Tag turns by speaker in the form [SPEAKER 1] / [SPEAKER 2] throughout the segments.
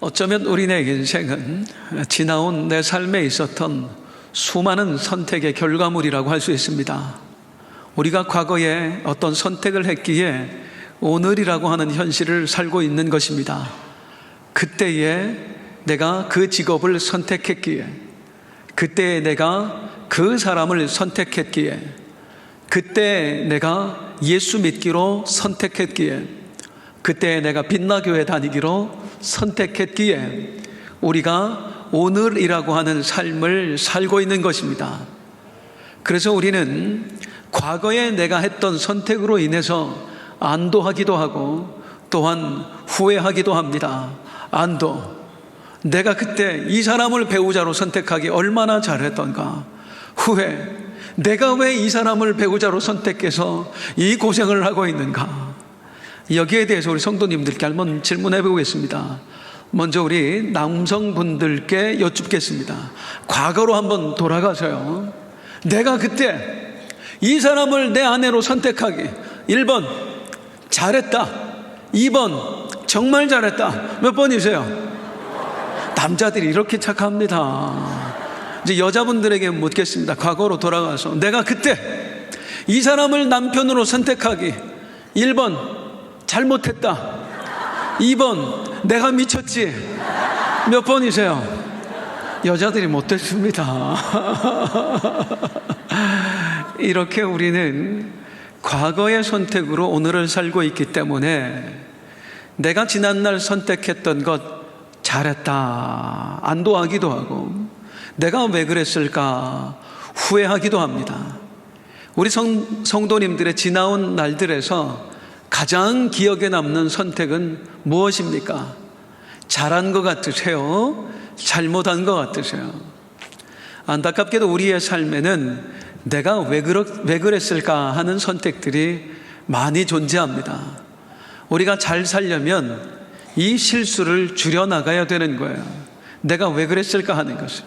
[SPEAKER 1] 어쩌면 우리네 인생은 지나온 내 삶에 있었던 수많은 선택의 결과물이라고 할 수 있습니다. 우리가 과거에 어떤 선택을 했기에 오늘이라고 하는 현실을 살고 있는 것입니다. 그때에 내가 그 직업을 선택했기에, 그때에 내가 그 사람을 선택했기에, 그때 내가 예수 믿기로 선택했기에, 그때 내가 빛나교회 다니기로 선택했기에 우리가 오늘이라고 하는 삶을 살고 있는 것입니다. 그래서 우리는 과거에 내가 했던 선택으로 인해서 안도하기도 하고 또한 후회하기도 합니다. 안도, 내가 그때 이 사람을 배우자로 선택하기 얼마나 잘했던가. 후회, 내가 왜 이 사람을 배우자로 선택해서 이 고생을 하고 있는가. 여기에 대해서 우리 성도님들께 한번 질문해 보겠습니다. 먼저 우리 남성분들께 여쭙겠습니다. 과거로 한번 돌아가서요, 내가 그때 이 사람을 내 아내로 선택하기 1번 잘했다, 2번 정말 잘했다. 몇 번이세요? 남자들이 이렇게 착합니다. 이제 여자분들에게 묻겠습니다. 과거로 돌아가서 내가 그때 이 사람을 남편으로 선택하기 1번 잘못했다, 2번 내가 미쳤지. 몇 번이세요? 여자들이 못됐습니다. 이렇게 우리는 과거의 선택으로 오늘을 살고 있기 때문에 내가 지난날 선택했던 것 잘했다 안도하기도 하고, 내가 왜 그랬을까 후회하기도 합니다. 우리 성도님들의 지나온 날들에서 가장 기억에 남는 선택은 무엇입니까? 잘한 것 같으세요? 잘못한 것 같으세요? 안타깝게도 우리의 삶에는 내가 왜 그랬을까 하는 선택들이 많이 존재합니다. 우리가 잘 살려면 이 실수를 줄여나가야 되는 거예요. 내가 왜 그랬을까 하는 것을.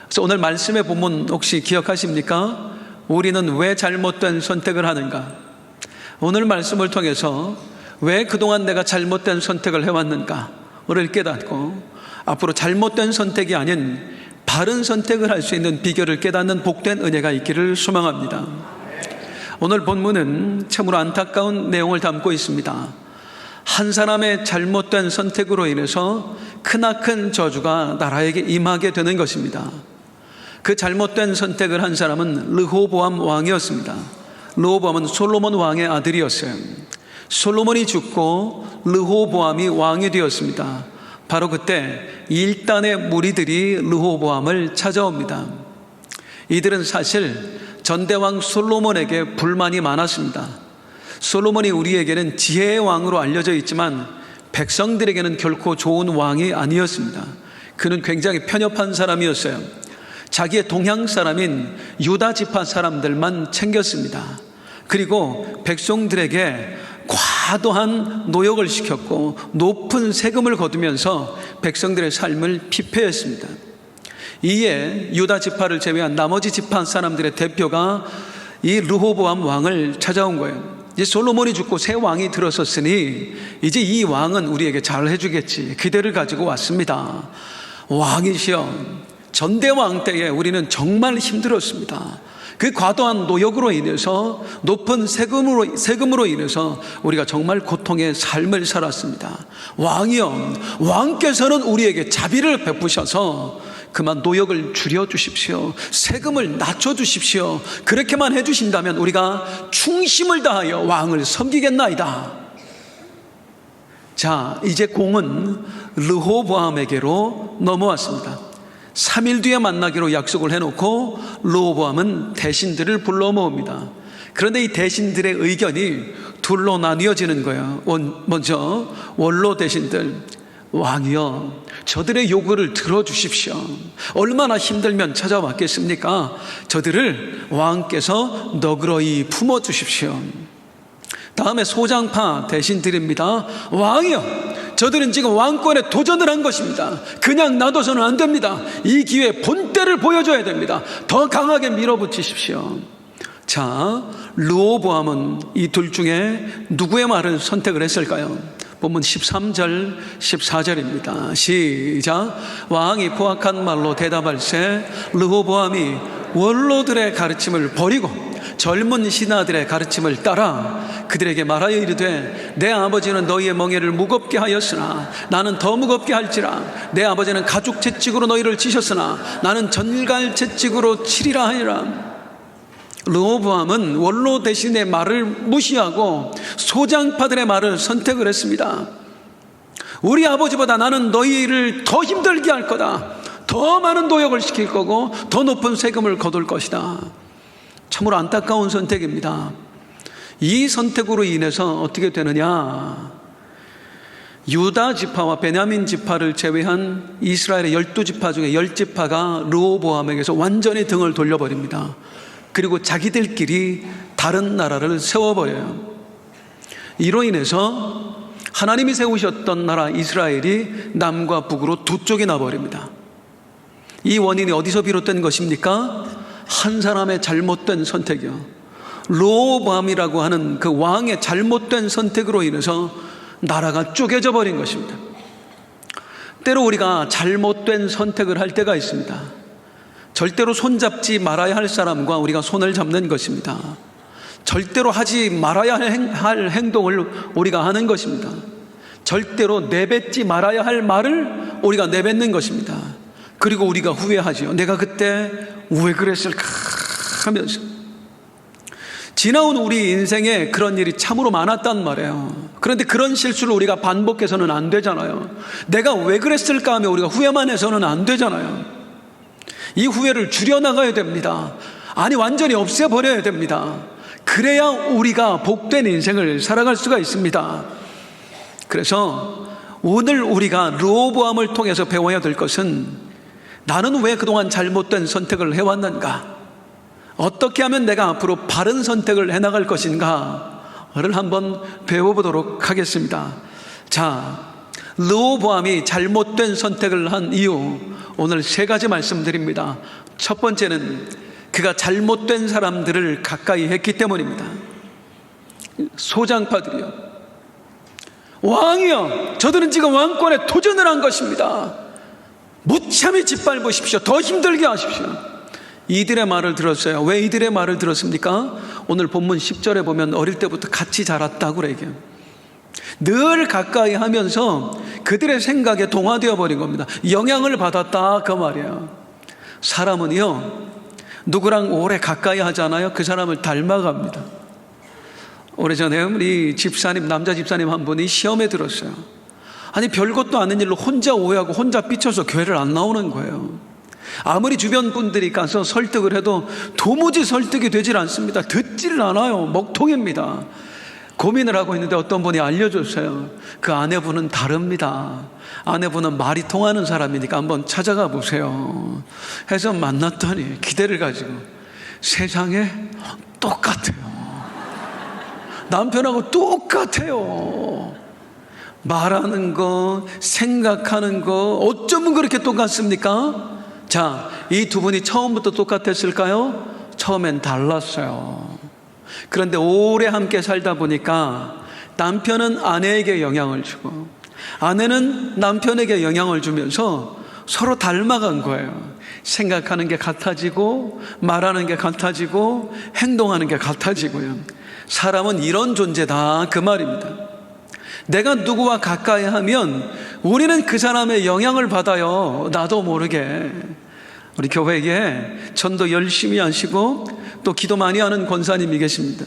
[SPEAKER 1] 그래서 오늘 말씀의 본문 혹시 기억하십니까? 우리는 왜 잘못된 선택을 하는가? 오늘 말씀을 통해서 왜 그동안 내가 잘못된 선택을 해왔는가를 깨닫고 앞으로 잘못된 선택이 아닌 바른 선택을 할 수 있는 비결을 깨닫는 복된 은혜가 있기를 소망합니다. 오늘 본문은 참으로 안타까운 내용을 담고 있습니다. 한 사람의 잘못된 선택으로 인해서 크나큰 저주가 나라에게 임하게 되는 것입니다. 그 잘못된 선택을 한 사람은 르호보암 왕이었습니다. 르호보암은 솔로몬 왕의 아들이었어요. 솔로몬이 죽고 르호보암이 왕이 되었습니다. 바로 그때 일단의 무리들이 르호보암을 찾아옵니다. 이들은 사실 전대왕 솔로몬에게 불만이 많았습니다. 솔로몬이 우리에게는 지혜의 왕으로 알려져 있지만 백성들에게는 결코 좋은 왕이 아니었습니다. 그는 굉장히 편협한 사람이었어요. 자기의 동향 사람인 유다 지파 사람들만 챙겼습니다. 그리고 백성들에게 과도한 노역을 시켰고 높은 세금을 거두면서 백성들의 삶을 피폐했습니다. 이에 유다 지파를 제외한 나머지 지파 사람들의 대표가 이 르호보암 왕을 찾아온 거예요. 이제 솔로몬이 죽고 새 왕이 들어섰으니 이제 이 왕은 우리에게 잘 해주겠지 기대를 가지고 왔습니다. 왕이시여, 전대왕 때에 우리는 정말 힘들었습니다. 그 과도한 노역으로 인해서 높은 세금으로 인해서 우리가 정말 고통의 삶을 살았습니다. 왕이여, 왕께서는 우리에게 자비를 베푸셔서 그만 노역을 줄여주십시오. 세금을 낮춰주십시오. 그렇게만 해주신다면 우리가 충심을 다하여 왕을 섬기겠나이다. 자, 이제 공은 르호보암에게로 넘어왔습니다. 3일 뒤에 만나기로 약속을 해놓고 르호보암은 대신들을 불러 모읍니다. 그런데 이 대신들의 의견이 둘로 나뉘어지는 거예요. 먼저 원로 대신들, 왕이여, 저들의 요구를 들어주십시오. 얼마나 힘들면 찾아왔겠습니까? 저들을 왕께서 너그러이 품어주십시오. 다음에 소장파 대신들입니다. 왕이여, 저들은 지금 왕권에 도전을 한 것입니다. 그냥 놔둬서는 안 됩니다. 이 기회에 본때를 보여줘야 됩니다. 더 강하게 밀어붙이십시오. 자, 르호보암은 이 둘 중에 누구의 말을 선택을 했을까요? 본문 13절 14절입니다. 시작. 왕이 포악한 말로 대답할세 르호보암이 원로들의 가르침을 버리고 젊은 신하들의 가르침을 따라 그들에게 말하여 이르되 내 아버지는 너희의 멍에를 무겁게 하였으나 나는 더 무겁게 할지라. 내 아버지는 가죽 채찍으로 너희를 치셨으나 나는 전갈 채찍으로 치리라 하니라. 르호보암은 원로 대신의 말을 무시하고 소장파들의 말을 선택을 했습니다. 우리 아버지보다 나는 너희를 더 힘들게 할 거다. 더 많은 도역을 시킬 거고 더 높은 세금을 거둘 것이다. 참으로 안타까운 선택입니다. 이 선택으로 인해서 어떻게 되느냐, 유다 지파와 베냐민 지파를 제외한 이스라엘의 12지파 중에 10지파가 르호보암에게서 완전히 등을 돌려버립니다. 그리고 자기들끼리 다른 나라를 세워버려요. 이로 인해서 하나님이 세우셨던 나라 이스라엘이 남과 북으로 두 쪽이 나버립니다. 이 원인이 어디서 비롯된 것입니까? 한 사람의 잘못된 선택이요, 르호보암이라고 하는 그 왕의 잘못된 선택으로 인해서 나라가 쪼개져 버린 것입니다. 때로 우리가 잘못된 선택을 할 때가 있습니다. 절대로 손잡지 말아야 할 사람과 우리가 손을 잡는 것입니다. 절대로 하지 말아야 할 행동을 우리가 하는 것입니다. 절대로 내뱉지 말아야 할 말을 우리가 내뱉는 것입니다. 그리고 우리가 후회하지요. 내가 그때 왜 그랬을까 하면서. 지나온 우리 인생에 그런 일이 참으로 많았단 말이에요. 그런데 그런 실수를 우리가 반복해서는 안 되잖아요. 내가 왜 그랬을까 하며 우리가 후회만 해서는 안 되잖아요. 이 후회를 줄여나가야 됩니다. 아니, 완전히 없애버려야 됩니다. 그래야 우리가 복된 인생을 살아갈 수가 있습니다. 그래서 오늘 우리가 르호보암을 통해서 배워야 될 것은, 나는 왜 그동안 잘못된 선택을 해왔는가, 어떻게 하면 내가 앞으로 바른 선택을 해나갈 것인가를 한번 배워보도록 하겠습니다. 자, 르호보암이 잘못된 선택을 한 이유, 오늘 세 가지 말씀드립니다. 첫 번째는 그가 잘못된 사람들을 가까이 했기 때문입니다. 소장파들이요, 왕이요, 저들은 지금 왕권에 도전을 한 것입니다. 무참히 짓밟으십시오. 더 힘들게 하십시오. 이들의 말을 들었어요. 왜 이들의 말을 들었습니까? 오늘 본문 10절에 보면 어릴 때부터 같이 자랐다고 그래요. 늘 가까이 하면서 그들의 생각에 동화되어 버린 겁니다. 영향을 받았다, 그 말이에요. 사람은요, 누구랑 오래 가까이 하잖아요. 그 사람을 닮아갑니다. 오래전에 우리 집사님, 남자 집사님 한 분이 시험에 들었어요. 아니, 별것도 아닌 일로 혼자 오해하고 혼자 삐쳐서 교회를 안 나오는 거예요. 아무리 주변 분들이 가서 설득을 해도 도무지 설득이 되질 않습니다. 듣지를 않아요. 먹통입니다. 고민을 하고 있는데 어떤 분이 알려줬어요. 그 아내분은 다릅니다. 아내분은 말이 통하는 사람이니까 한번 찾아가 보세요. 해서 만났더니 기대를 가지고 세상에 똑같아요. 남편하고 똑같아요. 말하는 거, 생각하는 거, 어쩌면 그렇게 똑같습니까? 자, 이 두 분이 처음부터 똑같았을까요? 처음엔 달랐어요. 그런데 오래 함께 살다 보니까 남편은 아내에게 영향을 주고 아내는 남편에게 영향을 주면서 서로 닮아간 거예요. 생각하는 게 같아지고 말하는 게 같아지고 행동하는 게 같아지고요. 사람은 이런 존재다, 그 말입니다. 내가 누구와 가까이 하면 우리는 그 사람의 영향을 받아요. 나도 모르게. 우리 교회에 전도 열심히 하시고 또 기도 많이 하는 권사님이 계십니다.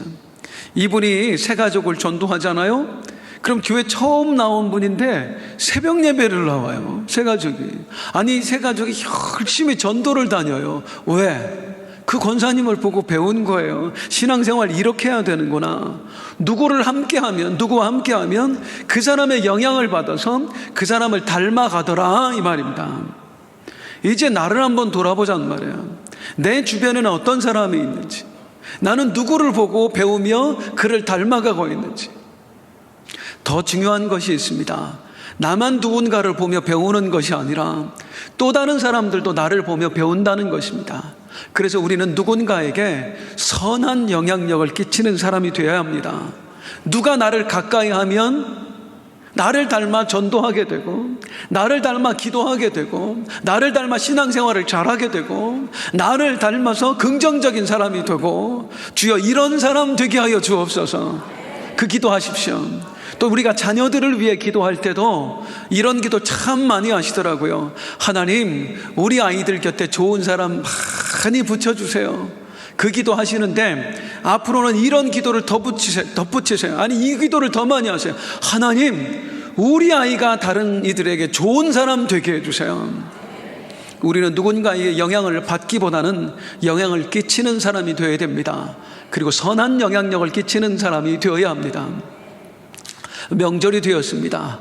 [SPEAKER 1] 이분이 새 가족을 전도하잖아요. 그럼 교회 처음 나온 분인데 새벽 예배를 나와요. 새 가족이. 아니, 새 가족이 열심히 전도를 다녀요. 왜? 그 권사님을 보고 배운 거예요. 신앙생활 이렇게 해야 되는구나. 누구와 함께하면 그 사람의 영향을 받아서 그 사람을 닮아가더라, 이 말입니다. 이제 나를 한번 돌아보자는 말이에요. 내 주변에는 어떤 사람이 있는지, 나는 누구를 보고 배우며 그를 닮아가고 있는지. 더 중요한 것이 있습니다. 나만 누군가를 보며 배우는 것이 아니라 또 다른 사람들도 나를 보며 배운다는 것입니다. 그래서 우리는 누군가에게 선한 영향력을 끼치는 사람이 되어야 합니다. 누가 나를 가까이 하면 나를 닮아 전도하게 되고, 나를 닮아 기도하게 되고, 나를 닮아 신앙생활을 잘하게 되고, 나를 닮아서 긍정적인 사람이 되고, 주여 이런 사람 되게 하여 주옵소서. 그 기도하십시오. 또 우리가 자녀들을 위해 기도할 때도 이런 기도 참 많이 하시더라고요. 하나님, 우리 아이들 곁에 좋은 사람 많이 붙여주세요. 그 기도 하시는데 앞으로는 이런 기도를 덧붙이세요. 아니, 이 기도를 더 많이 하세요. 하나님, 우리 아이가 다른 이들에게 좋은 사람 되게 해주세요. 우리는 누군가의 영향을 받기보다는 영향을 끼치는 사람이 되어야 됩니다. 그리고 선한 영향력을 끼치는 사람이 되어야 합니다. 명절이 되었습니다.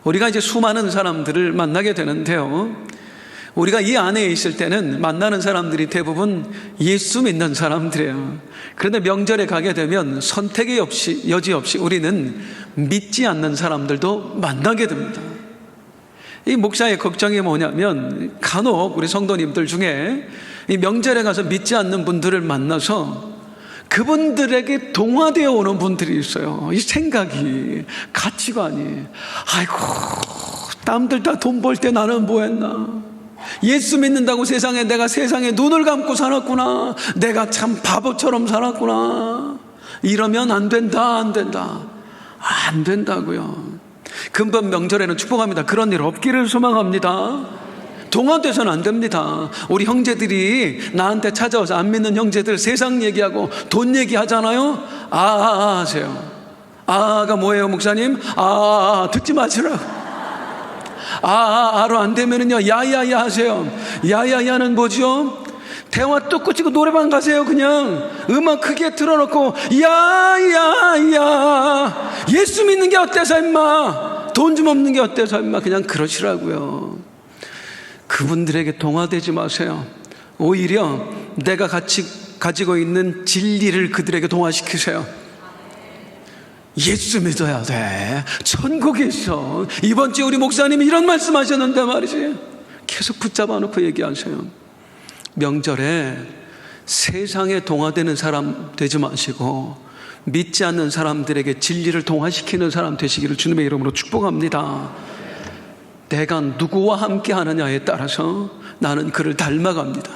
[SPEAKER 1] 우리가 이제 수많은 사람들을 만나게 되는데요, 우리가 이 안에 있을 때는 만나는 사람들이 대부분 예수 믿는 사람들이에요. 그런데 명절에 가게 되면 선택의 여지 없이 우리는 믿지 않는 사람들도 만나게 됩니다. 이 목사의 걱정이 뭐냐면, 간혹 우리 성도님들 중에 이 명절에 가서 믿지 않는 분들을 만나서 그분들에게 동화되어 오는 분들이 있어요. 이 생각이, 가치관이, 아이고, 남들 다 돈 벌 때 나는 뭐 했나, 예수 믿는다고 내가 세상에 눈을 감고 살았구나, 내가 참 바보처럼 살았구나, 이러면 안 된다. 안 된다고요. 금번 명절에는 축복합니다. 그런 일 없기를 소망합니다. 동화돼서는 안 됩니다. 우리 형제들이 나한테 찾아와서, 안 믿는 형제들 세상 얘기하고 돈 얘기하잖아요. 하세요. 아가 뭐예요, 목사님? 듣지 마시라고. 아로 안 되면은요, 야야야 하세요. 야야야는 뭐죠? 대화 뚝 끊고 노래방 가세요. 그냥 음악 크게 틀어놓고 야야야, 예수 믿는 게 어때서 임마, 돈 좀 없는 게 어때서 임마, 그냥 그러시라고요. 그분들에게 동화되지 마세요. 오히려 내가 가지고 있는 진리를 그들에게 동화시키세요. 예수 믿어야 돼, 천국에 있어. 이번 주에 우리 목사님이 이런 말씀 하셨는데 말이지, 계속 붙잡아 놓고 얘기하세요. 명절에 세상에 동화되는 사람 되지 마시고 믿지 않는 사람들에게 진리를 동화시키는 사람 되시기를 주님의 이름으로 축복합니다. 내가 누구와 함께 하느냐에 따라서 나는 그를 닮아갑니다.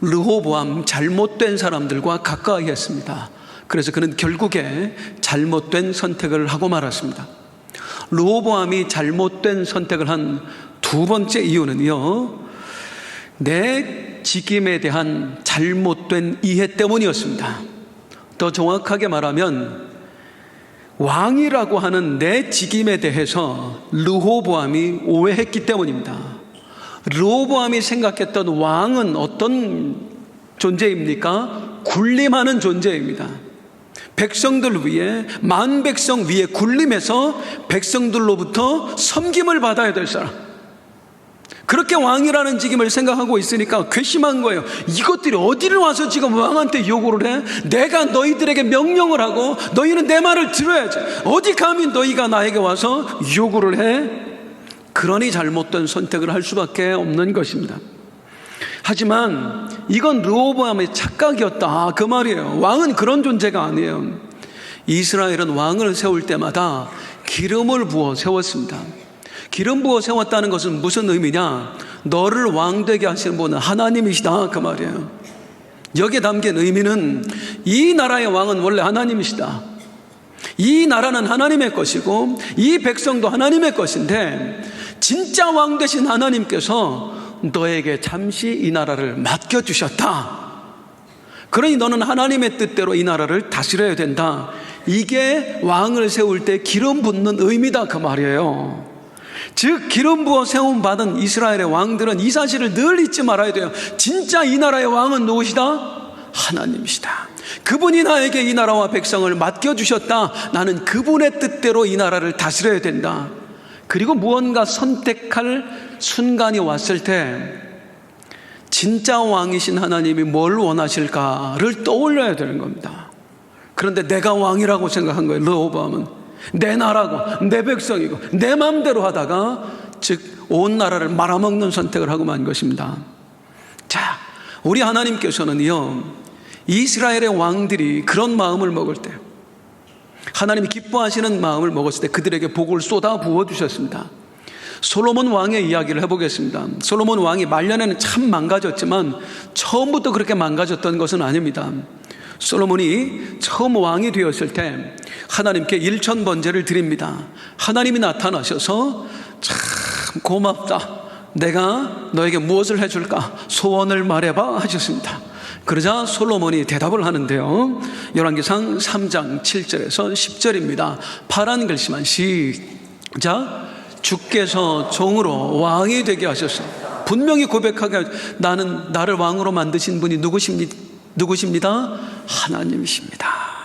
[SPEAKER 1] 르호보암 잘못된 사람들과 가까이 했습니다. 그래서 그는 결국에 잘못된 선택을 하고 말았습니다. 르호보암이 잘못된 선택을 한 두 번째 이유는요, 내 직임에 대한 잘못된 이해 때문이었습니다. 더 정확하게 말하면 왕이라고 하는 내 직임에 대해서 르호보암이 오해했기 때문입니다. 르호보암이 생각했던 왕은 어떤 존재입니까? 군림하는 존재입니다. 백성들 위에, 만 백성 위에 군림해서 백성들로부터 섬김을 받아야 될 사람, 그렇게 왕이라는 직임을 생각하고 있으니까 괘씸한 거예요. 이것들이 어디를 와서 지금 왕한테 요구를 해? 내가 너희들에게 명령을 하고 너희는 내 말을 들어야지, 어디 감히 너희가 나에게 와서 요구를 해? 그러니 잘못된 선택을 할 수밖에 없는 것입니다. 하지만 이건 르호보암의 착각이었다, 그 말이에요. 왕은 그런 존재가 아니에요. 이스라엘은 왕을 세울 때마다 기름을 부어 세웠습니다. 기름 부어 세웠다는 것은 무슨 의미냐? 너를 왕되게 하시는 분은 하나님이시다, 그 말이에요. 여기에 담긴 의미는 이 나라의 왕은 원래 하나님이시다. 이 나라는 하나님의 것이고 이 백성도 하나님의 것인데, 진짜 왕 되신 하나님께서 너에게 잠시 이 나라를 맡겨주셨다. 그러니 너는 하나님의 뜻대로 이 나라를 다스려야 된다. 이게 왕을 세울 때 기름 붓는 의미다, 그 말이에요. 즉 기름 부어 세움 받은 이스라엘의 왕들은 이 사실을 늘 잊지 말아야 돼요. 진짜 이 나라의 왕은 누구시다? 하나님이시다. 그분이 나에게 이 나라와 백성을 맡겨주셨다. 나는 그분의 뜻대로 이 나라를 다스려야 된다. 그리고 무언가 선택할 순간이 왔을 때 진짜 왕이신 하나님이 뭘 원하실까를 떠올려야 되는 겁니다. 그런데 내가 왕이라고 생각한 거예요. 르호보암은 내 나라고 내 백성이고 내 마음대로 하다가 즉 온 나라를 말아먹는 선택을 하고 만 것입니다. 자, 우리 하나님께서는요, 이스라엘의 왕들이 그런 마음을 먹을 때, 하나님이 기뻐하시는 마음을 먹었을 때 그들에게 복을 쏟아 부어주셨습니다. 솔로몬 왕의 이야기를 해보겠습니다. 솔로몬 왕이 말년에는 참 망가졌지만 처음부터 그렇게 망가졌던 것은 아닙니다. 솔로몬이 처음 왕이 되었을 때 하나님께 1000번제를 드립니다. 하나님이 나타나셔서 참 고맙다, 내가 너에게 무엇을 해줄까, 소원을 말해봐 하셨습니다. 그러자 솔로몬이 대답을 하는데요, 열왕기상 3장 7절에서 10절입니다. 파란 글씨만 시작. 주께서 종으로 왕이 되게 하셨습니다. 분명히 고백하게, 나를 왕으로 만드신 분이 누구십니다? 하나님이십니다.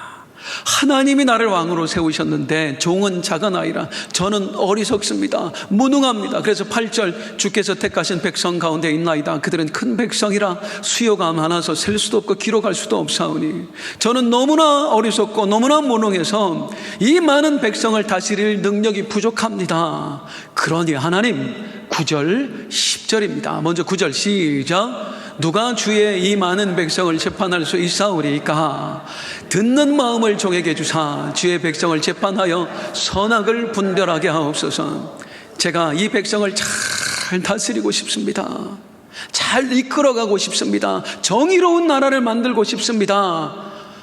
[SPEAKER 1] 하나님이 나를 왕으로 세우셨는데 종은 작은 아이라 저는 어리석습니다, 무능합니다. 그래서 8절, 주께서 택하신 백성 가운데 있나이다. 그들은 큰 백성이라 수요가 많아서 셀 수도 없고 기록할 수도 없사오니 저는 너무나 어리석고 너무나 무능해서 이 많은 백성을 다스릴 능력이 부족합니다. 그러니 하나님, 9절 10절입니다. 먼저 9절 시작. 누가 주의 이 많은 백성을 재판할 수 있사오리까? 듣는 마음을 종에게 주사 주의 백성을 재판하여 선악을 분별하게 하옵소서. 제가 이 백성을 잘 다스리고 싶습니다. 잘 이끌어가고 싶습니다. 정의로운 나라를 만들고 싶습니다.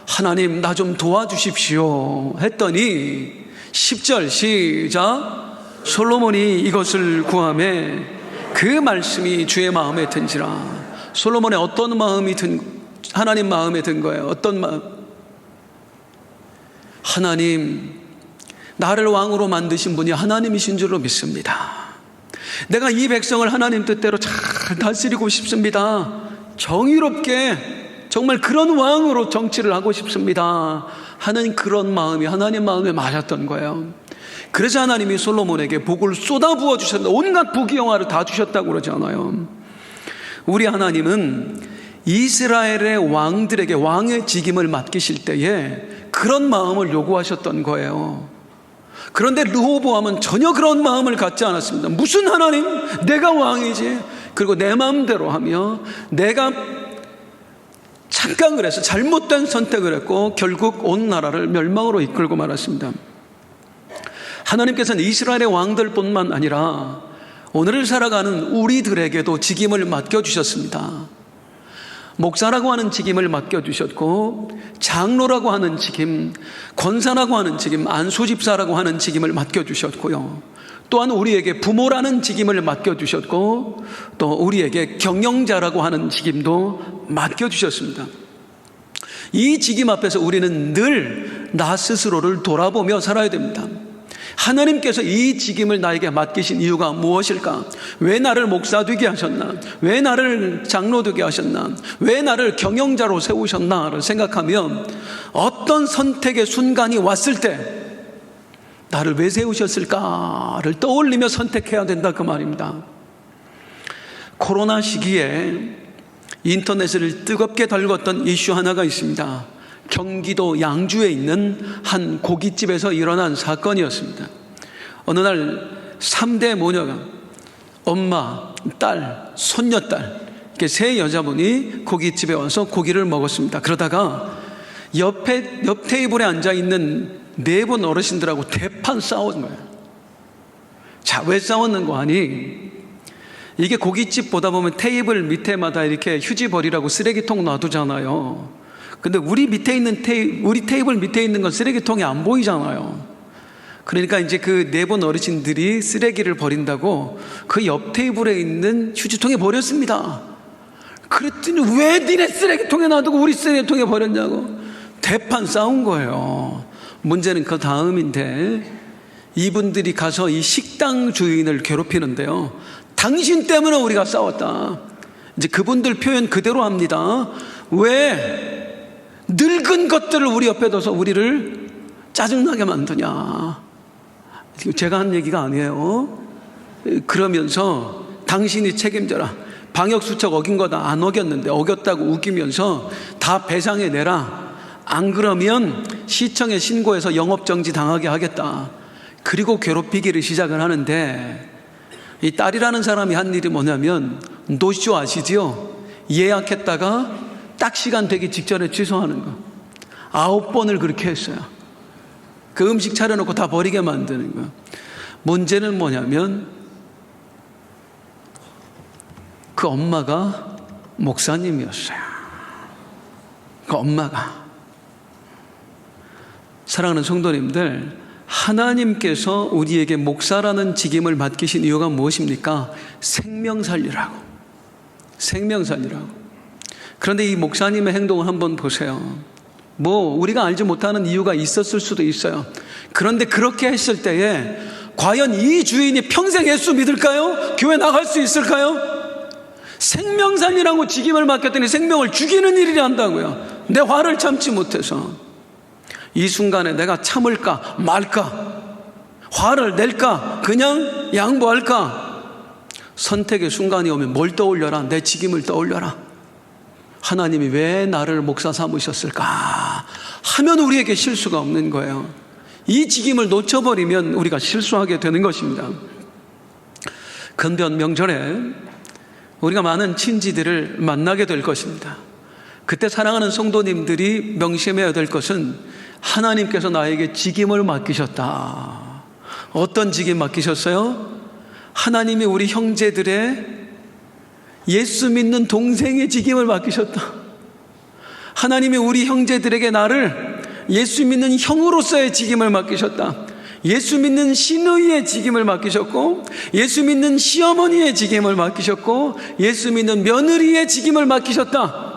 [SPEAKER 1] 하나님, 나 좀 도와주십시오 했더니 10절 시작. 솔로몬이 이것을 구하매 그 말씀이 주의 마음에 든지라. 솔로몬의 어떤 마음이 하나님 마음에 든 거예요? 어떤 마음? 하나님, 나를 왕으로 만드신 분이 하나님이신 줄로 믿습니다. 내가 이 백성을 하나님 뜻대로 잘 다스리고 싶습니다. 정의롭게 정말 그런 왕으로 정치를 하고 싶습니다 하는 그런 마음이 하나님 마음에 맞았던 거예요. 그래서 하나님이 솔로몬에게 복을 쏟아부어 주셨는데 온갖 부귀영화를 다 주셨다고 그러잖아요. 우리 하나님은 이스라엘의 왕들에게 왕의 직임을 맡기실 때에 그런 마음을 요구하셨던 거예요. 그런데 르호보암은 전혀 그런 마음을 갖지 않았습니다. 무슨 하나님? 내가 왕이지. 그리고 내 마음대로 하며 내가 착각을 해서 잘못된 선택을 했고 결국 온 나라를 멸망으로 이끌고 말았습니다. 하나님께서는 이스라엘의 왕들뿐만 아니라 오늘을 살아가는 우리들에게도 직임을 맡겨주셨습니다. 목사라고 하는 직임을 맡겨주셨고, 장로라고 하는 직임, 권사라고 하는 직임, 안수집사라고 하는 직임을 맡겨주셨고요. 또한 우리에게 부모라는 직임을 맡겨주셨고, 또 우리에게 경영자라고 하는 직임도 맡겨주셨습니다. 이 직임 앞에서 우리는 늘 나 스스로를 돌아보며 살아야 됩니다. 하나님께서 이 직임을 나에게 맡기신 이유가 무엇일까? 왜 나를 목사 되게 하셨나? 왜 나를 장로 되게 하셨나? 왜 나를 경영자로 세우셨나를 생각하면 어떤 선택의 순간이 왔을 때 나를 왜 세우셨을까를 떠올리며 선택해야 된다, 그 말입니다. 코로나 시기에 인터넷을 뜨겁게 달궜던 이슈 하나가 있습니다. 경기도 양주에 있는 한 고깃집에서 일어난 사건이었습니다. 어느 날 3대 모녀가 엄마, 딸, 손녀딸 이렇게 세 여자분이 고깃집에 와서 고기를 먹었습니다. 그러다가 옆 테이블에 앉아있는 네 분 어르신들하고 대판 싸운 거예요. 자, 왜 싸웠는 거 아니? 이게 고깃집 보다 보면 테이블 밑에마다 이렇게 휴지 버리라고 쓰레기통 놔두잖아요. 근데 우리 테이블 밑에 있는 건 쓰레기통이 안 보이잖아요. 그러니까 이제 그 네 분 어르신들이 쓰레기를 버린다고 그 옆 테이블에 있는 휴지통에 버렸습니다. 그랬더니 왜 니네 쓰레기통에 놔두고 우리 쓰레기통에 버렸냐고 대판 싸운 거예요. 문제는 그 다음인데, 이분들이 가서 이 식당 주인을 괴롭히는데요. 당신 때문에 우리가 싸웠다. 이제 그분들 표현 그대로 합니다. 왜 늙은 것들을 우리 옆에 둬서 우리를 짜증나게 만드냐. 제가 한 얘기가 아니에요. 그러면서 당신이 책임져라. 방역수칙 어긴 거다. 안 어겼는데 어겼다고 우기면서 다 배상해 내라. 안 그러면 시청에 신고해서 영업정지 당하게 하겠다. 그리고 괴롭히기를 시작을 하는데, 이 딸이라는 사람이 한 일이 뭐냐면, 노쇼 아시죠? 예약했다가 딱 시간 되기 직전에 취소하는 거. 9번을 그렇게 했어요. 그 음식 차려놓고 다 버리게 만드는 거예요. 문제는 뭐냐면 그 엄마가 목사님이었어요. 그 엄마가. 사랑하는 성도님들, 하나님께서 우리에게 목사라는 직임을 맡기신 이유가 무엇입니까? 생명 살리라고. 생명 살리라고. 그런데 이 목사님의 행동을 한번 보세요. 우리가 알지 못하는 이유가 있었을 수도 있어요. 그런데 그렇게 했을 때에 과연 이 주인이 평생 예수 믿을까요? 교회 나갈 수 있을까요? 생명 살리라고 직임을 맡겼더니 생명을 죽이는 일을 한다고요. 내 화를 참지 못해서. 이 순간에 내가 참을까 말까, 화를 낼까 그냥 양보할까, 선택의 순간이 오면 뭘 떠올려라? 내 직임을 떠올려라. 하나님이 왜 나를 목사 삼으셨을까 하면 우리에게 실수가 없는 거예요. 이 직임을 놓쳐버리면 우리가 실수하게 되는 것입니다. 근변 명절에 우리가 많은 친지들을 만나게 될 것입니다. 그때 사랑하는 성도님들이 명심해야 될 것은 하나님께서 나에게 직임을 맡기셨다. 어떤 직임 맡기셨어요? 하나님이 우리 형제들의 예수 믿는 동생의 직임을 맡기셨다. 하나님이 우리 형제들에게 나를 예수 믿는 형으로서의 직임을 맡기셨다. 예수 믿는 시누이의 직임을 맡기셨고, 예수 믿는 시어머니의 직임을 맡기셨고, 예수 믿는 며느리의 직임을 맡기셨다.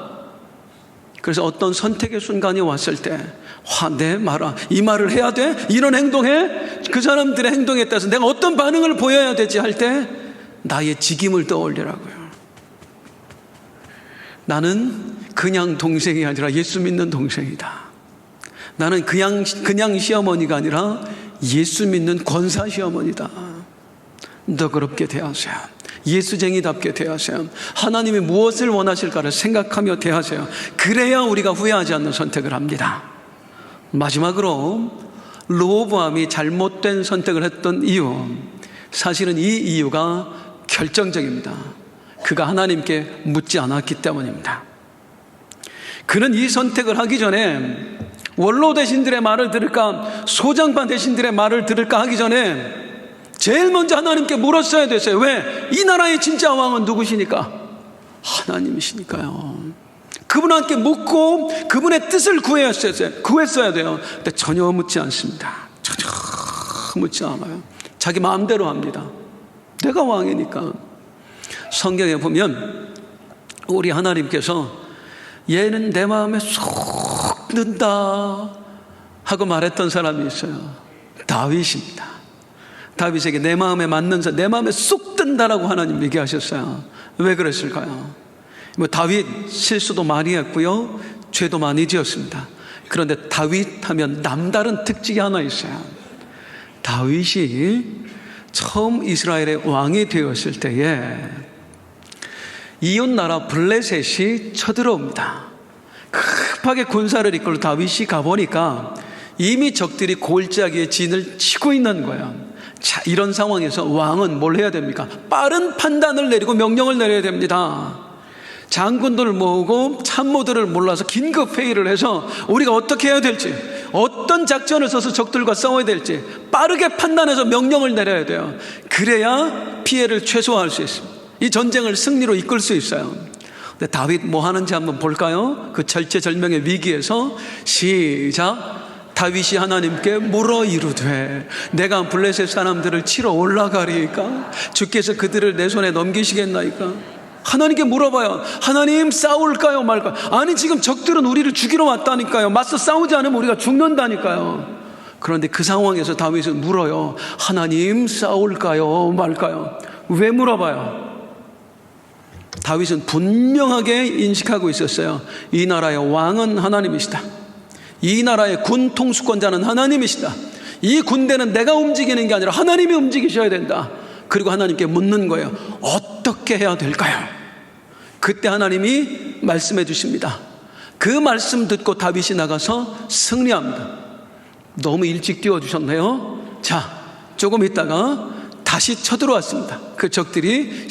[SPEAKER 1] 그래서 어떤 선택의 순간이 왔을 때 화내 마라, 이 말을 해야 돼? 이런 행동해? 그 사람들의 행동에 따라서 내가 어떤 반응을 보여야 되지 할 때 나의 직임을 떠올리라고요. 나는 그냥 동생이 아니라 예수 믿는 동생이다. 나는 그냥 시어머니가 아니라 예수 믿는 권사 시어머니다. 너그럽게 대하세요. 예수쟁이답게 대하세요. 하나님이 무엇을 원하실까를 생각하며 대하세요. 그래야 우리가 후회하지 않는 선택을 합니다. 마지막으로 르호보암이 잘못된 선택을 했던 이유, 사실은 이 이유가 결정적입니다. 그가 하나님께 묻지 않았기 때문입니다. 그는 이 선택을 하기 전에 원로 대신들의 말을 들을까, 소장파 대신들의 말을 들을까 하기 전에 제일 먼저 하나님께 물었어야 됐어요. 왜? 이 나라의 진짜 왕은 누구시니까? 하나님이시니까요. 그분한테 묻고 그분의 뜻을 구했어야 돼요. 근데 전혀 묻지 않습니다. 전혀 묻지 않아요. 자기 마음대로 합니다. 내가 왕이니까. 성경에 보면 우리 하나님께서 얘는 내 마음에 쏙 든다 하고 말했던 사람이 있어요. 다윗입니다. 다윗에게 내 마음에 맞는 자, 내 마음에 쏙 든다라고 하나님 얘기하셨어요. 왜 그랬을까요? 다윗 실수도 많이 했고요, 죄도 많이 지었습니다. 그런데 다윗 하면 남다른 특징이 하나 있어요. 다윗이 처음 이스라엘의 왕이 되었을 때에 이웃나라 블레셋이 쳐들어옵니다. 급하게 군사를 이끌고 다윗이 가보니까 이미 적들이 골짜기에 진을 치고 있는 거예요. 자, 이런 상황에서 왕은 뭘 해야 됩니까? 빠른 판단을 내리고 명령을 내려야 됩니다. 장군들을 모으고 참모들을 몰라서 긴급 회의를 해서 우리가 어떻게 해야 될지, 어떤 작전을 써서 적들과 싸워야 될지 빠르게 판단해서 명령을 내려야 돼요. 그래야 피해를 최소화할 수 있습니다. 이 전쟁을 승리로 이끌 수 있어요. 근데 다윗 뭐 하는지 한번 볼까요? 그 절체절명의 위기에서 시작. 다윗이 하나님께 물어 이르되 내가 블레셋 사람들을 치러 올라가리이까? 주께서 그들을 내 손에 넘기시겠나이까? 하나님께 물어봐요. 하나님, 싸울까요 말까요? 아니, 지금 적들은 우리를 죽이러 왔다니까요. 맞서 싸우지 않으면 우리가 죽는다니까요. 그런데 그 상황에서 다윗은 물어요. 하나님, 싸울까요 말까요? 왜 물어봐요? 다윗은 분명하게 인식하고 있었어요. 이 나라의 왕은 하나님이시다. 이 나라의 군 통수권자는 하나님이시다. 이 군대는 내가 움직이는 게 아니라 하나님이 움직이셔야 된다. 그리고 하나님께 묻는 거예요. 어떻게 해야 될까요? 그때 하나님이 말씀해 주십니다. 그 말씀 듣고 다윗이 나가서 승리합니다. 너무 일찍 띄워주셨네요. 자, 조금 있다가 다시 쳐들어왔습니다. 그 적들이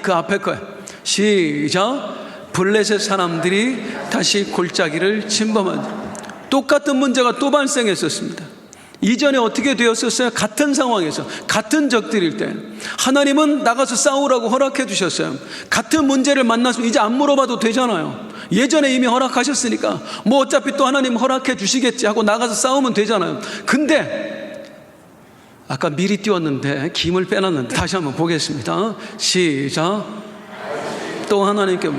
[SPEAKER 1] 그 앞에 거예요. 시작. 블레셋 사람들이 다시 골짜기를 침범한 똑같은 문제가 또 발생했었습니다. 이전에 어떻게 되었었어요? 같은 상황에서, 같은 적들일 때 하나님은 나가서 싸우라고 허락해 주셨어요. 같은 문제를 만났으면 이제 안 물어봐도 되잖아요. 예전에 이미 허락하셨으니까 뭐 어차피 또 하나님 허락해 주시겠지 하고 나가서 싸우면 되잖아요. 근데 아까 미리 띄웠는데 김을 빼놨는데 다시 한번 보겠습니다. 시작. 또 하나님께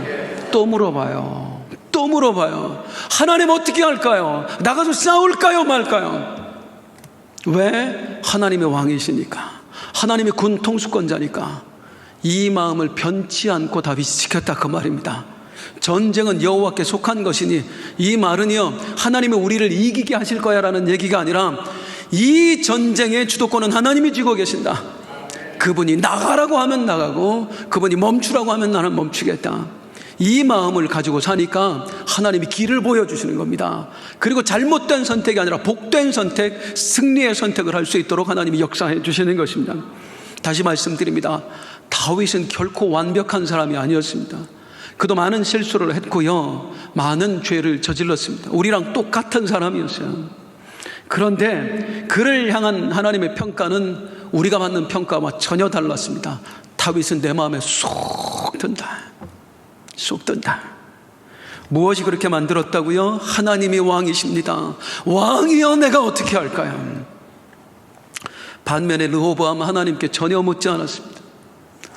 [SPEAKER 1] 또 물어봐요. 또 물어봐요. 하나님 어떻게 할까요? 나가서 싸울까요 말까요? 왜? 하나님의 왕이시니까, 하나님의 군 통수권자니까. 이 마음을 변치 않고 다윗이 지켰다 그 말입니다. 전쟁은 여호와께 속한 것이니, 이 말은요 하나님이 우리를 이기게 하실 거야 라는 얘기가 아니라 이 전쟁의 주도권은 하나님이 쥐고 계신다. 그분이 나가라고 하면 나가고 그분이 멈추라고 하면 나는 멈추겠다. 이 마음을 가지고 사니까 하나님이 길을 보여주시는 겁니다. 그리고 잘못된 선택이 아니라 복된 선택, 승리의 선택을 할 수 있도록 하나님이 역사해 주시는 것입니다. 다시 말씀드립니다. 다윗은 결코 완벽한 사람이 아니었습니다. 그도 많은 실수를 했고요, 많은 죄를 저질렀습니다. 우리랑 똑같은 사람이었어요. 그런데 그를 향한 하나님의 평가는 우리가 받는 평가와 전혀 달랐습니다. 다윗은 내 마음에 쏙 든다. 쏙 든다. 무엇이 그렇게 만들었다고요? 하나님이 왕이십니다. 왕이여 내가 어떻게 할까요? 반면에 르호보암은 하나님께 전혀 묻지 않았습니다.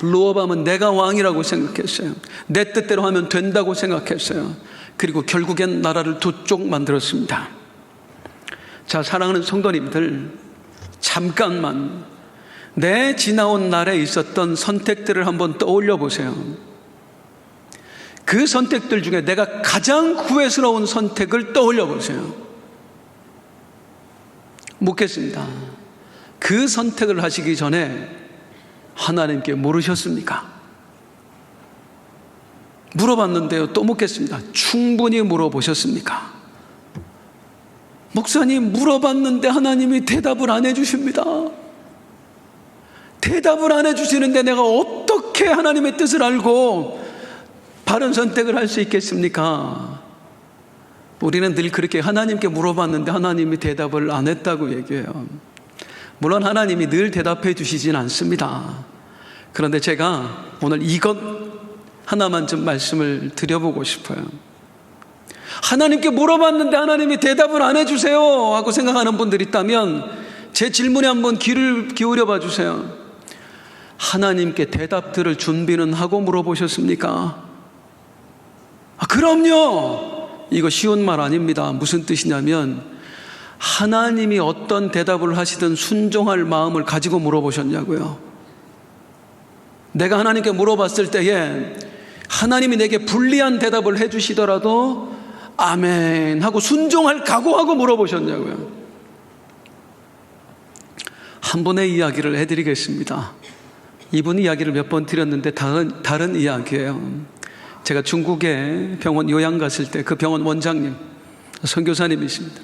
[SPEAKER 1] 르호보암은 내가 왕이라고 생각했어요. 내 뜻대로 하면 된다고 생각했어요. 그리고 결국엔 나라를 두 쪽 만들었습니다. 자, 사랑하는 성도님들, 잠깐만 내 지나온 날에 있었던 선택들을 한번 떠올려 보세요. 그 선택들 중에 내가 가장 후회스러운 선택을 떠올려 보세요. 묻겠습니다. 그 선택을 하시기 전에 하나님께 물으셨습니까? 물어봤는데요, 또 묻겠습니다. 충분히 물어보셨습니까? 목사님, 물어봤는데 하나님이 대답을 안 해주십니다. 대답을 안 해주시는데 내가 어떻게 하나님의 뜻을 알고 바른 선택을 할 수 있겠습니까? 우리는 늘 그렇게 하나님께 물어봤는데 하나님이 대답을 안 했다고 얘기해요. 물론 하나님이 늘 대답해 주시진 않습니다. 그런데 제가 오늘 이것 하나만 좀 말씀을 드려보고 싶어요. 하나님께 물어봤는데 하나님이 대답을 안 해주세요 하고 생각하는 분들이 있다면 제 질문에 한번 귀를 기울여 봐 주세요. 하나님께 대답 들을 준비는 하고 물어보셨습니까? 그럼요. 이거 쉬운 말 아닙니다. 무슨 뜻이냐면 하나님이 어떤 대답을 하시든 순종할 마음을 가지고 물어보셨냐고요. 내가 하나님께 물어봤을 때에 하나님이 내게 불리한 대답을 해주시더라도 아멘 하고 순종할 각오하고 물어보셨냐고요. 한 분의 이야기를 해드리겠습니다. 이분 이야기를 몇 번 드렸는데 다른 이야기예요. 제가 중국에 병원 요양 갔을 때 그 병원 원장님, 선교사님이십니다.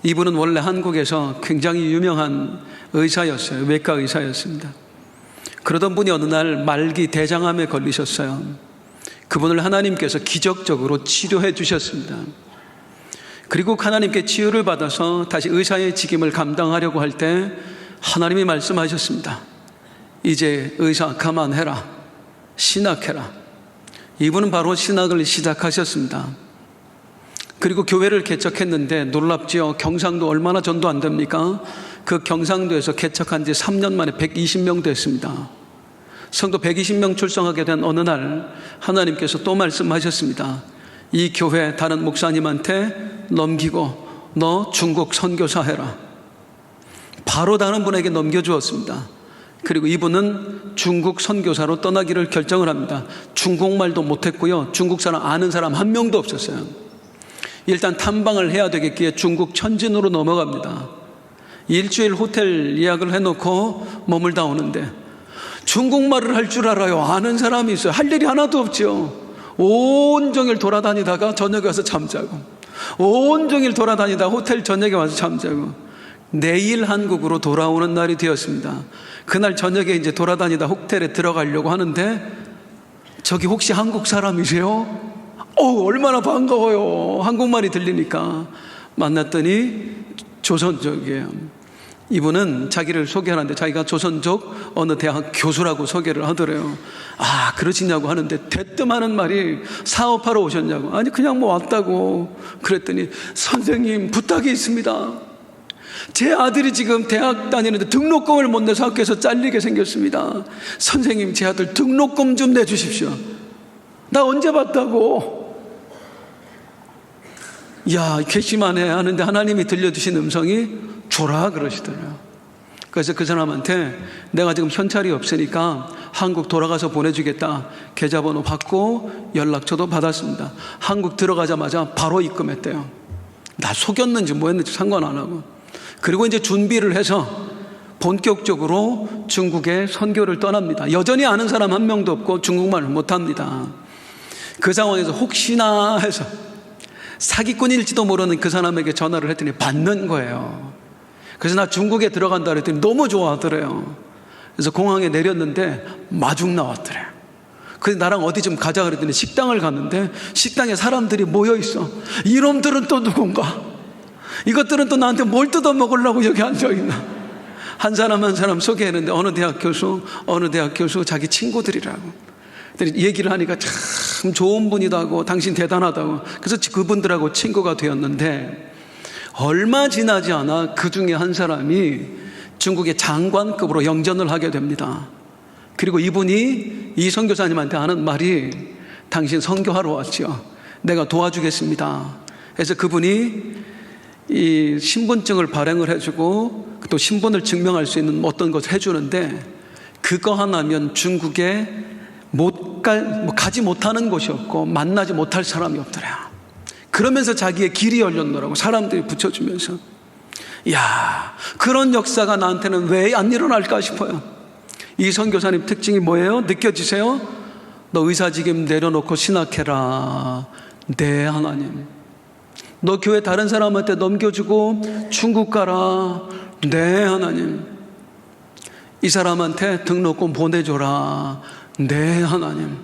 [SPEAKER 1] 이분은 원래 한국에서 굉장히 유명한 의사였어요. 외과 의사였습니다. 그러던 분이 어느 날 말기 대장암에 걸리셨어요. 그분을 하나님께서 기적적으로 치료해 주셨습니다. 그리고 하나님께 치유를 받아서 다시 의사의 직임을 감당하려고 할 때 하나님이 말씀하셨습니다. 이제 의사 그만해라. 신학해라. 이분은 바로 신학을 시작하셨습니다. 그리고 교회를 개척했는데 놀랍지요. 경상도 얼마나 전도 안 됩니까? 그 경상도에서 개척한 지 3년 만에 120명 됐습니다. 성도 120명 출석하게 된 어느 날 하나님께서 또 말씀하셨습니다. 이 교회 다른 목사님한테 넘기고 너 중국 선교사 해라. 바로 다른 분에게 넘겨주었습니다. 그리고 이분은 중국 선교사로 떠나기를 결정을 합니다. 중국말도 못했고요, 중국 사람 아는 사람 한 명도 없었어요. 일단 탐방을 해야 되겠기에 중국 천진으로 넘어갑니다. 일주일 호텔 예약을 해놓고 머물다 오는데 중국말을 할 줄 알아요. 아는 사람이 있어요. 할 일이 하나도 없죠. 온종일 돌아다니다가 저녁에 와서 잠자고, 온종일 돌아다니다 호텔 저녁에 와서 잠자고, 내일 한국으로 돌아오는 날이 되었습니다. 그날 저녁에 이제 돌아다니다 호텔에 들어가려고 하는데 저기 혹시 한국 사람이세요? 얼마나 반가워요. 한국말이 들리니까 만났더니 조선족이에요. 이분은 자기를 소개하는데 자기가 조선족 어느 대학 교수라고 소개를 하더래요. 아, 그러시냐고 하는데 대뜸하는 말이 사업하러 오셨냐고. 아니, 그냥 뭐 왔다고. 그랬더니 선생님, 부탁이 있습니다. 제 아들이 지금 대학 다니는데 등록금을 못 내서 학교에서 잘리게 생겼습니다. 선생님, 제 아들 등록금 좀 내주십시오. 나 언제 봤다고. 야, 괘씸하네 하는데 하나님이 들려주신 음성이 줘라 그러시더라고요. 그래서 그 사람한테 내가 지금 현찰이 없으니까 한국 돌아가서 보내주겠다. 계좌번호 받고 연락처도 받았습니다. 한국 들어가자마자 바로 입금했대요. 나 속였는지 뭐했는지 상관 안 하고. 그리고 이제 준비를 해서 본격적으로 중국에 선교를 떠납니다. 여전히 아는 사람 한 명도 없고 중국말을 못합니다. 그 상황에서 혹시나 해서 사기꾼일지도 모르는 그 사람에게 전화를 했더니 받는 거예요. 그래서 나 중국에 들어간다 그랬더니 너무 좋아하더래요. 그래서 공항에 내렸는데 마중 나왔더래요. 그래서 나랑 어디 좀 가자 그랬더니 식당을 갔는데 식당에 사람들이 모여 있어. 이놈들은 또 누군가? 이것들은 또 나한테 뭘 뜯어 먹으려고 여기 앉아있나? 한 사람 한 사람 소개했는데 어느 대학 교수 자기 친구들이라고. 얘기를 하니까 참 좋은 분이다고, 당신 대단하다고. 그래서 그분들하고 친구가 되었는데 얼마 지나지 않아 그 중에 한 사람이 중국의 장관급으로 영전을 하게 됩니다. 그리고 이분이 이 선교사님한테 하는 말이 당신 선교하러 왔죠. 내가 도와주겠습니다. 그래서 그분이 이 신분증을 발행을 해주고 또 신분을 증명할 수 있는 어떤 것을 해주는데 그거 하나면 중국에 가지 못하는 곳이 없고 만나지 못할 사람이 없더래요. 그러면서 자기의 길이 열렸노라고 사람들이 붙여주면서. 이야, 그런 역사가 나한테는 왜 안 일어날까 싶어요. 이 선교사님 특징이 뭐예요? 느껴지세요? 너 의사직임 내려놓고 신학해라. 네, 하나님. 너 교회 다른 사람한테 넘겨주고 중국 가라. 네, 하나님. 이 사람한테 등록금 보내줘라. 네, 하나님.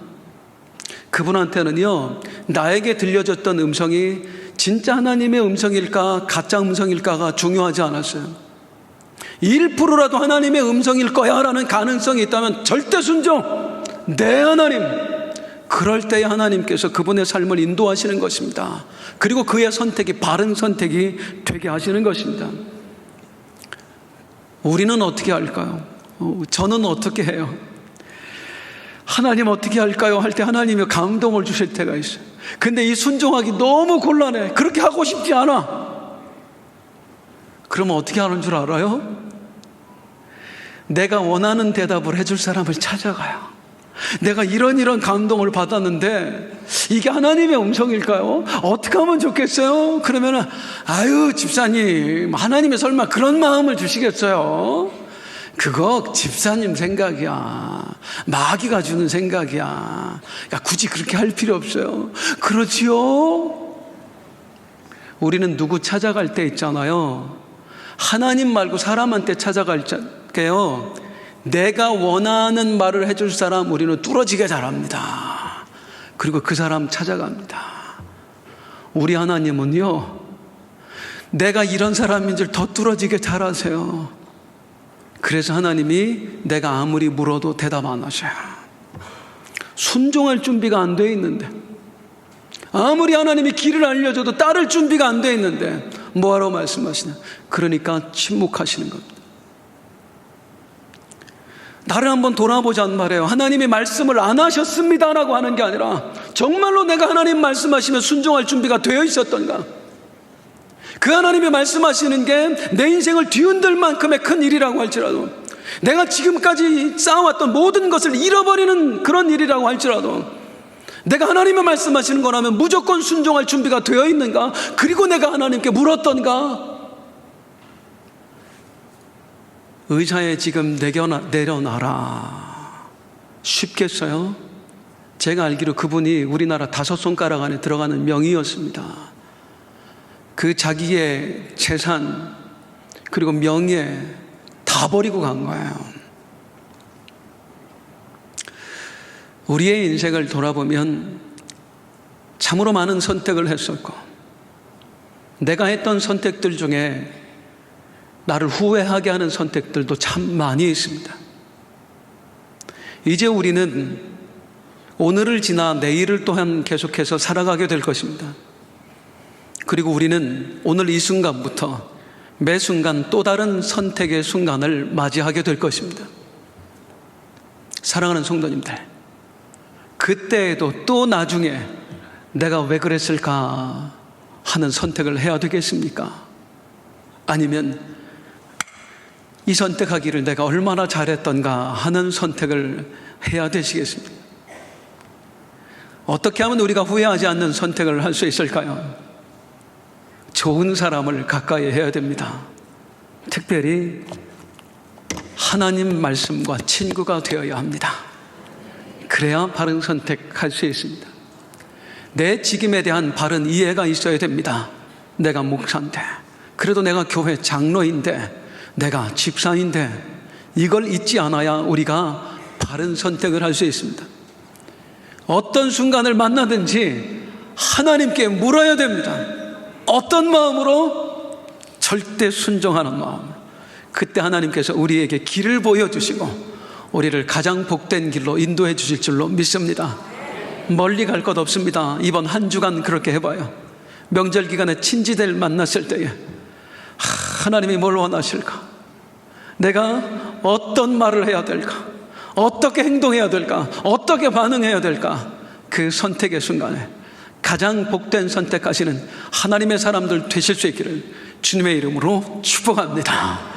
[SPEAKER 1] 그분한테는요, 나에게 들려졌던 음성이 진짜 하나님의 음성일까 가짜 음성일까가 중요하지 않았어요. 1%라도 하나님의 음성일 거야 라는 가능성이 있다면 절대 순종. 네, 하나님. 그럴 때에 하나님께서 그분의 삶을 인도하시는 것입니다. 그리고 그의 선택이 바른 선택이 되게 하시는 것입니다. 우리는 어떻게 할까요? 저는 어떻게 해요? 하나님 어떻게 할까요? 할 때 하나님이 감동을 주실 때가 있어요. 근데 이 순종하기 너무 곤란해. 그렇게 하고 싶지 않아. 그러면 어떻게 하는 줄 알아요? 내가 원하는 대답을 해줄 사람을 찾아가요. 내가 이런 감동을 받았는데 이게 하나님의 음성일까요? 어떻게 하면 좋겠어요? 그러면은 아유, 집사님, 하나님이 설마 그런 마음을 주시겠어요? 그거 집사님 생각이야. 마귀가 주는 생각이야. 야, 굳이 그렇게 할 필요 없어요. 그렇지요? 우리는 누구 찾아갈 때 있잖아요. 하나님 말고 사람한테 찾아갈 때요, 내가 원하는 말을 해줄 사람 우리는 뚫어지게 잘합니다. 그리고 그 사람 찾아갑니다. 우리 하나님은요, 내가 이런 사람인 줄 더 뚫어지게 잘하세요. 그래서 하나님이 내가 아무리 물어도 대답 안 하셔요. 순종할 준비가 안 돼 있는데, 아무리 하나님이 길을 알려줘도 따를 준비가 안 돼 있는데 뭐하러 말씀하시냐? 그러니까 침묵하시는 겁니다. 나를 한번 돌아보자는 말이에요. 하나님이 말씀을 안 하셨습니다라고 하는 게 아니라 정말로 내가 하나님 말씀하시면 순종할 준비가 되어 있었던가? 그 하나님이 말씀하시는 게 내 인생을 뒤흔들 만큼의 큰 일이라고 할지라도, 내가 지금까지 쌓아왔던 모든 것을 잃어버리는 그런 일이라고 할지라도 내가 하나님이 말씀하시는 거라면 무조건 순종할 준비가 되어 있는가? 그리고 내가 하나님께 물었던가? 의자에 지금 내려놔라. 쉽겠어요? 제가 알기로 그분이 우리나라 5손가락 안에 들어가는 명의였습니다. 그 자기의 재산 그리고 명예 다 버리고 간 거예요. 우리의 인생을 돌아보면 참으로 많은 선택을 했었고 내가 했던 선택들 중에 나를 후회하게 하는 선택들도 참 많이 있습니다. 이제 우리는 오늘을 지나 내일을 또한 계속해서 살아가게 될 것입니다. 그리고 우리는 오늘 이 순간부터 매 순간 또 다른 선택의 순간을 맞이하게 될 것입니다. 사랑하는 성도님들, 그때에도 또 나중에 내가 왜 그랬을까 하는 선택을 해야 되겠습니까? 아니면 이 선택하기를 내가 얼마나 잘했던가 하는 선택을 해야 되시겠습니까? 어떻게 하면 우리가 후회하지 않는 선택을 할 수 있을까요? 좋은 사람을 가까이 해야 됩니다. 특별히 하나님 말씀과 친구가 되어야 합니다. 그래야 바른 선택할 수 있습니다. 내 직임에 대한 바른 이해가 있어야 됩니다. 내가 목사인데, 그래도 내가 교회 장로인데, 내가 집사인데, 이걸 잊지 않아야 우리가 바른 선택을 할 수 있습니다. 어떤 순간을 만나든지 하나님께 물어야 됩니다. 어떤 마음으로? 절대 순종하는 마음. 그때 하나님께서 우리에게 길을 보여주시고 우리를 가장 복된 길로 인도해 주실 줄로 믿습니다. 멀리 갈 것 없습니다. 이번 한 주간 그렇게 해봐요. 명절 기간에 친지들 만났을 때에 하나님이 뭘 원하실까? 내가 어떤 말을 해야 될까? 어떻게 행동해야 될까? 어떻게 반응해야 될까? 그 선택의 순간에 가장 복된 선택하시는 하나님의 사람들 되실 수 있기를 주님의 이름으로 축복합니다.